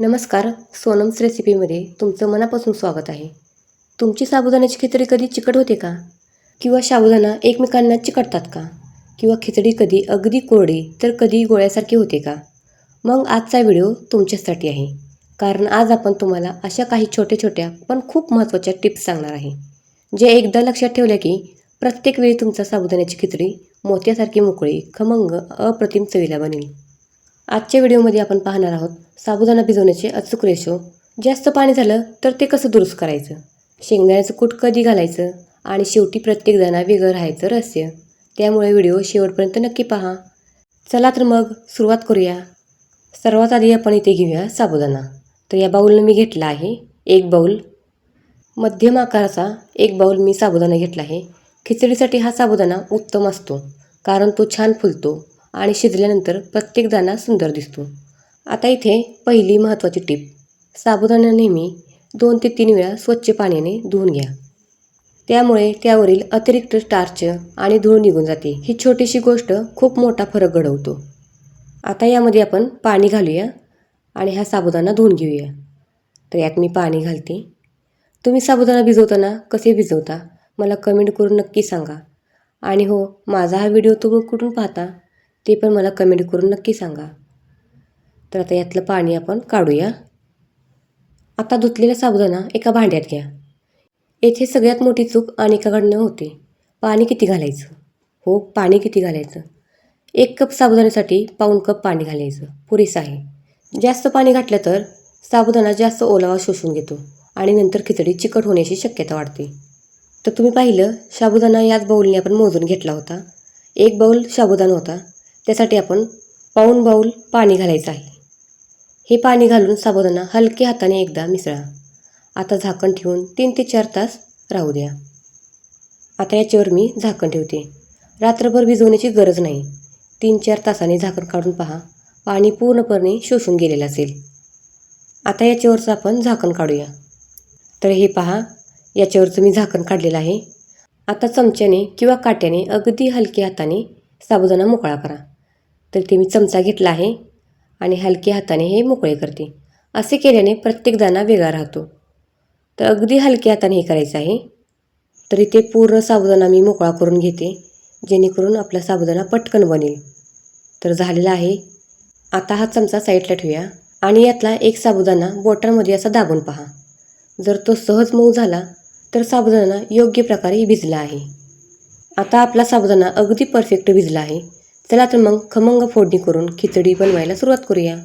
नमस्कार. सोनम्स रेसिपीमध्ये तुमचं मनापासून स्वागत आहे. तुमची साबुदाण्याची खिचडी कधी चिकट होते का? किंवा साबुदाणा एकमेकांना चिकटतात का? किंवा खिचडी कधी अगदी कोरडी तर कधी गोळ्यासारखी होते का? मग आजचा व्हिडिओ तुमच्यासाठी आहे. कारण आज आपण तुम्हाला अशा काही छोट्या छोट्या पण खूप महत्त्वाच्या टिप्स सांगणार आहे, जे एकदा लक्षात ठेवल्या की प्रत्येक वेळी तुमचा साबुदाण्याची खिचडी मोत्यासारखी मोकळी, खमंग, अप्रतिम चवीला बनेल. आजच्या व्हिडिओमध्ये आपण पाहणार आहोत साबुदाणा भिजवण्याचे अचूक रेशो. जास्त पाणी झालं तर ते कसं दुरुस्त करायचं, शेंगदाण्याचं कूट कधी घालायचं आणि शेवटी प्रत्येक दाणा वेगळं राहायचं रहस्य. त्यामुळे व्हिडिओ शेवटपर्यंत नक्की पहा. चला तर मग सुरुवात करूया. सर्वात आधी आपण इथे घेऊया साबुदाणा. तर या बाऊलनं मी घेतला आहे एक बाऊल. मध्यम आकाराचा एक बाऊल मी साबुदाणा घेतला आहे. खिचडीसाठी हा साबुदाणा उत्तम असतो, कारण तो छान फुलतो आणि शिजल्यानंतर प्रत्येक दाणा सुंदर दिसतो. आता इथे पहिली महत्त्वाची टीप, साबुदाणा नेहमी 2 ते 3 वेळा स्वच्छ पाण्याने धुवून घ्या. त्यामुळे त्यावरील अतिरिक्त स्टार्च आणि धूळ निघून जाते. ही छोटीशी गोष्ट खूप मोठा फरक घडवतो. आता यामध्ये आपण पाणी घालूया आणि हा साबुदाणा धुवून घेऊया. तर यात मी पाणी घालते. तुम्ही साबुदाणा भिजवताना कसे भिजवता मला कमेंट करून नक्की सांगा. आणि हो, माझा हा व्हिडिओ तुम्ही कुठून पाहता ते पण मला कमेंट करून नक्की सांगा. तर आता यातलं पाणी आपण काढूया. आता धुतलेला साबुदाणा एका भांड्यात घ्या. येथे सगळ्यात मोठी चूक अनेकाकडनं होते. पाणी किती घालायचं? हो, पाणी किती घालायचं? 1 कप साबुदाण्यासाठी पाऊण कप पाणी घालायचं पुरेसं आहे. जास्त पाणी घातलं तर साबुदाणा जास्त ओलावा शोषून घेतो आणि नंतर खिचडी चिकट होण्याची शक्यता वाढते. तर तुम्ही पाहिलं, साबुदाणा याच बाऊलने आपण मोजून घेतला होता. 1 बाऊल साबुदाणा होता, त्यासाठी आपण पाऊण बाऊल पाणी घालायचं आहे. हे पाणी घालून साबुदाणा हलक्या हाताने एकदा मिसळा. आता झाकण ठेवून 3 ते 4 तास राहू द्या. आता याच्यावर मी झाकण ठेवते. रात्रभर भिजवण्याची गरज नाही. 3-4 तासांनी झाकण काढून पहा, पाणी पूर्णपणे शोषून गेलेलं असेल. आता याच्यावरचं आपण झाकण काढूया. तर हे पहा, याच्यावरचं मी झाकण काढलेलं आहे. आता चमच्याने किंवा काट्याने अगदी हलक्या हाताने साबुदाणा मोकळा करा. तर ते मी चमचा घेतला आहे आणि हलक्या हाताने हे मोकळे करते. असे केल्याने प्रत्येक दाणा वेगळा राहतो. तर अगदी हलक्या हाताने हे करायचं आहे. तर इथे पूर्ण साबुदाणा मी मोकळा करून घेते, जेणेकरून आपला साबुदाणा पटकन बनेल. तर झालेला आहे. आता हा चमचा साईडला ठेवूया आणि यातला एक साबुदाणा बोटांमध्ये असा दाबून पहा. जर तो सहज मऊ झाला तर साबुदाणा योग्य प्रकारे भिजला आहे. आता आपला साबुदाणा अगदी परफेक्ट भिजला आहे. चला तर मग खमंग फोडणी करून खिचडी बनवायला सुरुवात करूया.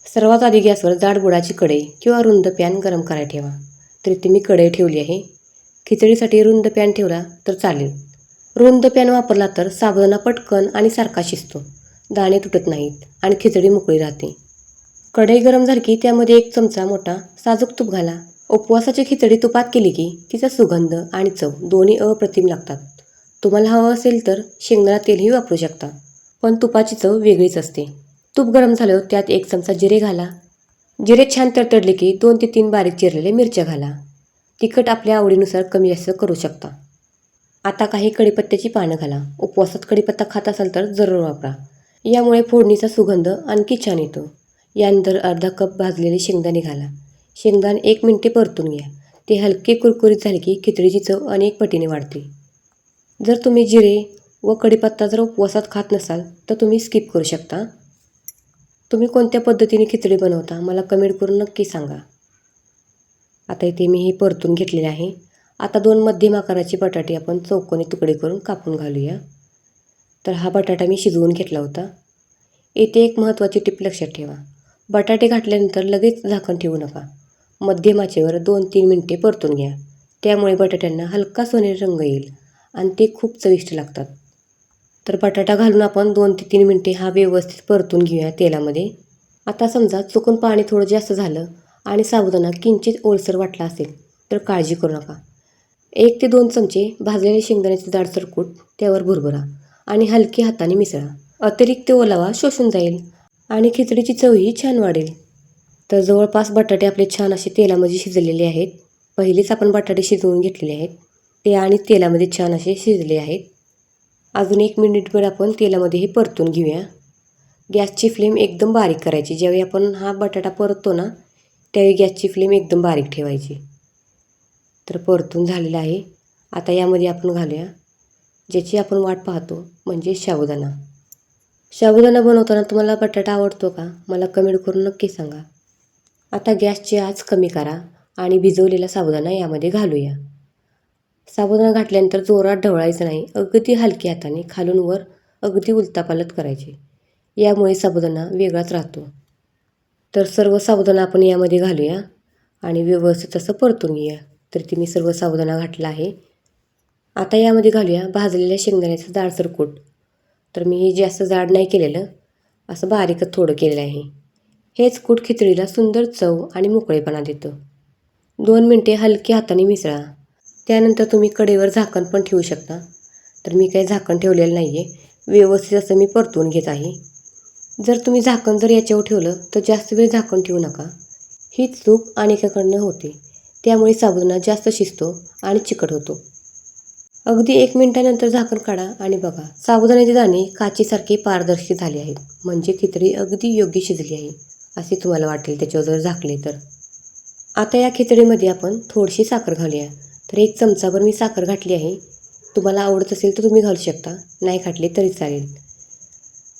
सर्वात आधी गॅसवर जाड बुडाची कढई किंवा रुंद पॅन गरम करायला ठेवा. तर इथे मी कढई ठेवली आहे. खिचडीसाठी रुंद पॅन ठेवला तर चालेल. रुंद पॅन वापरला तर साबुदाणा पटकन आणि सारखा शिजतो, दाणे तुटत नाहीत आणि खिचडी मोकळी राहते. कढई गरम झाली की त्यामध्ये 1 चमचा मोठा साजूक तूप घाला. उपवासाची खिचडी तुपात केली की तिचा सुगंध आणि चव दोन्ही अप्रतिम लागतात. तुम्हाला हवं असेल तर शेंगदाणा तेलही वापरू शकता, पण तुपाची चव वेगळीच असते. तूप गरम झाल्यावर त्यात 1 चमचा जिरे घाला. जिरे छान तडतडले की 2 ते 3 बारीक चिरलेले मिरच्या घाला. तिखट आपल्या आवडीनुसार कमी जास्त करू शकता. आता काही कढीपत्त्याची पानं घाला. उपवासात कढीपत्ता खात असाल तर जरूर वापरा. यामुळे फोडणीचा सुगंध आणखी छान येतो. यानंतर अर्धा कप भाजलेले शेंगदाणे घाला. शेंगदाणे 1 मिनिटे परतून घ्या. ते हलके कुरकुरीत झाले की खिचडीची चव अनेक पटीने वाढते. जर तुम्ही जिरे व कढीपत्ता जर उपवासात खात नसाल तर तुम्ही स्किप करू शकता. तुम्ही कोणत्या पद्धतीने खिचडी बनवता मला कमेंट करून नक्की सांगा. आता इथे मी हे परतून घेतलेले आहे. आता 2 मध्यम आकाराचे बटाटे आपण चौकोनी तुकडे करून कापून घालूया. तर हा बटाटा मी शिजवून घेतला होता. इथे एक महत्त्वाची टिप लक्षात ठेवा, बटाटे घातल्यानंतर लगेच झाकण ठेवू नका. मध्यम आचेवर 2-3 मिनिटे परतून घ्या. त्यामुळे बटाट्यांना हलका सोनेरी रंग येईल आणि ते खूप चविष्ट लागतात. तर बटाटा घालून आपण 2 ते 3 मिनिटे हा व्यवस्थित परतून घेऊया तेलामध्ये. आता समजा चुकून पाणी थोडं जास्त झालं आणि साबुदाणा किंचित ओलसर वाटला असेल तर काळजी करू नका. 1 ते 2 चमचे भाजलेले शेंगदाण्याचे जाडसर कूट त्यावर भुरभरा आणि हलक्या हाताने मिसळा. अतिरिक्त ओलावा शोषून जाईल आणि खिचडीची चवही छान वाढेल. तर जवळपास बटाटे आपले छान असे तेलामध्ये शिजलेले आहेत. पहिलेच आपण बटाटे शिजवून घेतलेले आहेत, ते आणि तेलामध्ये छान असे शिजले आहेत. अजून 1 मिनिटभर आपण तेलामध्ये हे परतून घेऊया. गॅसची फ्लेम एकदम बारीक करायची. ज्यावेळी आपण हा बटाटा परततो ना, त्यावेळी गॅसची फ्लेम एकदम बारीक ठेवायची. तर परतून झालेलं आहे. आता यामध्ये आपण घालूया ज्याची आपण वाट पाहतो म्हणजे साबुदाणा. साबुदाणा बनवताना तुम्हाला बटाटा आवडतो का? मला कमेंट करून नक्की सांगा. आता गॅसची आच कमी करा आणि भिजवलेला साबुदाणा यामध्ये घालूया. साबुदाणा घातल्यानंतर जोरात ढवळायचं नाही, अगदी हलक्या हाताने खालून वर अगदी उलटापालट करायचे. यामुळे साबुदाणा वेगळाच राहतो. तर सर्व साबुदाणा आपण यामध्ये घालूया आणि व्यवस्थित असं परतून घेऊया. तर ती मी सर्व साबुदाणा घातला आहे. आता यामध्ये घालूया भाजलेल्या शेंगदाण्याचं जाडसर कूट. तर मी हे जास्त जाड नाही केलेलं, असं बारीकच थोडं केलेलं आहे. हेच कूट खिचडीला सुंदर चव आणि मोकळेपणा देतं. 2 मिनटे हलक्या हाताने मिसळा. त्यानंतर तुम्ही कढईवर झाकण पण ठेवू शकता. तर मी काही झाकण ठेवलेलं नाही आहे, व्यवस्थित असं मी परतवून घेत आहे. जर तुम्ही झाकण याच्यावर ठेवलं तर जास्त वेळ झाकण ठेवू नका. ही चूक अनेकाकडनं होते, त्यामुळे साबुदाणा जास्त शिजतो आणि चिकट होतो. अगदी 1 मिनिटानंतर झाकण काढा आणि बघा, साबुदाण्याचे दाणे काचेसारखे पारदर्शी झाले आहेत. म्हणजे खिचडी अगदी योग्य शिजली आहे असे तुम्हाला वाटेल त्याच्यावर जर झाकले तर. आता या खिचडीमध्ये आपण थोडीशी साखर घालूया. तर 1 चमचाभर मी साखर घातली आहे. तुम्हाला आवडत असेल तर तुम्ही घालू शकता, नाही घातली तरी चालेल.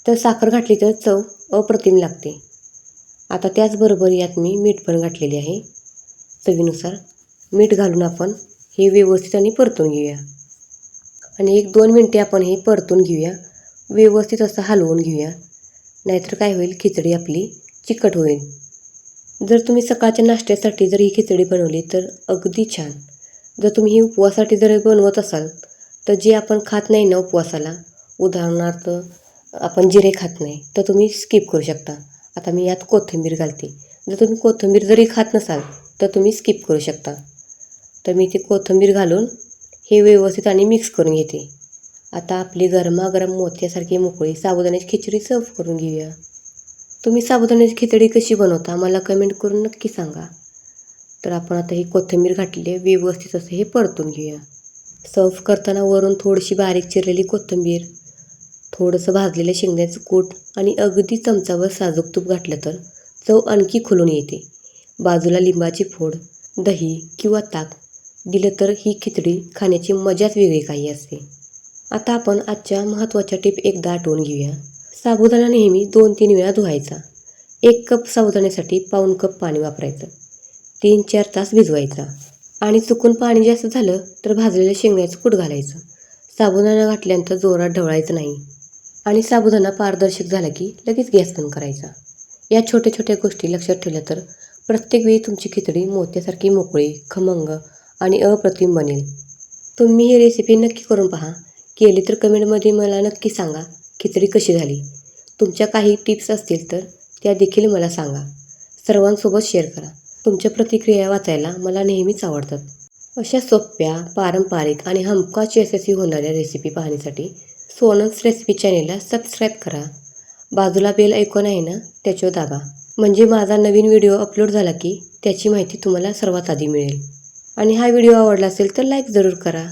तर साखर घातली तर चव अप्रतिम लागते. आता त्याचबरोबर यात मी मीठ पण घातलेले आहे. चवीनुसार मीठ घालून आपण हे व्यवस्थित आणि परतून घेऊया आणि 1-2 मिनटे आपण हे परतून घेऊया. व्यवस्थित असं हलवून घेऊया, नाहीतर काय होईल, खिचडी आपली चिकट होईल. जर तुम्ही सकाळच्या नाश्त्यासाठी जर ही खिचडी बनवली तर अगदी छान. जर तुम्ही ही उपवासासाठी जर बनवत असाल तर जे आपण खात नाही ना उपवासाला, उदाहरणार्थ आपण जिरे खात नाही, तर तुम्ही स्किप करू शकता. आता मी यात कोथिंबीर घालते. जर तुम्ही कोथिंबीर जरी खात नसाल तर तुम्ही स्किप करू शकता. तर मी ती कोथिंबीर घालून हे व्यवस्थित आणि मिक्स करून घेते. आता आपली गरमागरम मोत्यासारखी मोकळी साबुदाण्याची खिचडी सर्व करून घेऊया. तुम्ही साबुदाण्याची खिचडी कशी बनवता मला कमेंट करून नक्की सांगा. तर आपण आता ही कोथिंबीर घातलेली आहे, व्यवस्थित असं हे परतून घेऊया. सर्व करताना वरून थोडीशी बारीक चिरलेली कोथिंबीर, थोडंसं भाजलेलं शेंगदाण्याचं कूट आणि अगदी चमचावर साजूक तूप घातलं तर चव आणखी खुलून येते. बाजूला लिंबाची फोड, दही किंवा ताक दिलं तर ही खिचडी खाण्याची मजाच वेगळी काही असते. आता आपण आजच्या महत्त्वाच्या टिप एकदा आठवून घेऊया. साबुदाणा नेहमी 2-3 वेळा धुवायचा. 1 कप साबुदाण्यासाठी पाऊण कप पाणी वापरायचं. 3-4 तास भिजवायचा आणि चुकून पाणी जास्त झालं तर भाजलेलं शेंगदाण्याचं कूट घालायचं. साबुदाणा घातल्यानंतर जोरात ढवळायचं नाही आणि साबुदाणा पारदर्शक झाला की लगेच गॅस बंद करायचा. या छोट्या छोट्या गोष्टी लक्षात ठेवल्या तर प्रत्येक वेळी तुमची खिचडी मोत्यासारखी मोकळी, खमंग आणि अप्रतिम बनेल. तुम्ही ही रेसिपी नक्की करून पहा. केली तर कमेंटमध्ये मला नक्की सांगा खिचडी कशी झाली. तुमच्या काही टिप्स असतील तर त्या देखील मला सांगा. सर्वांसोबत शेअर करा. तुमच्या प्रतिक्रिया वाचायला मला नेहमीच आवडतात. अशा सोप्या, पारंपरिक आणि हमखास यशस्वी होणाऱ्या रेसिपी पाहण्यासाठी सोनम्स रेसिपी चॅनेलला सबस्क्राईब करा. बाजूला बेल आयकॉन आहे ना, त्याच्यावर दाबा. म्हणजे माझा नवीन व्हिडिओ अपलोड झाला की त्याची माहिती तुम्हाला सर्वात आधी मिळेल. आणि हा व्हिडिओ आवडला असेल तर लाईक जरूर करा.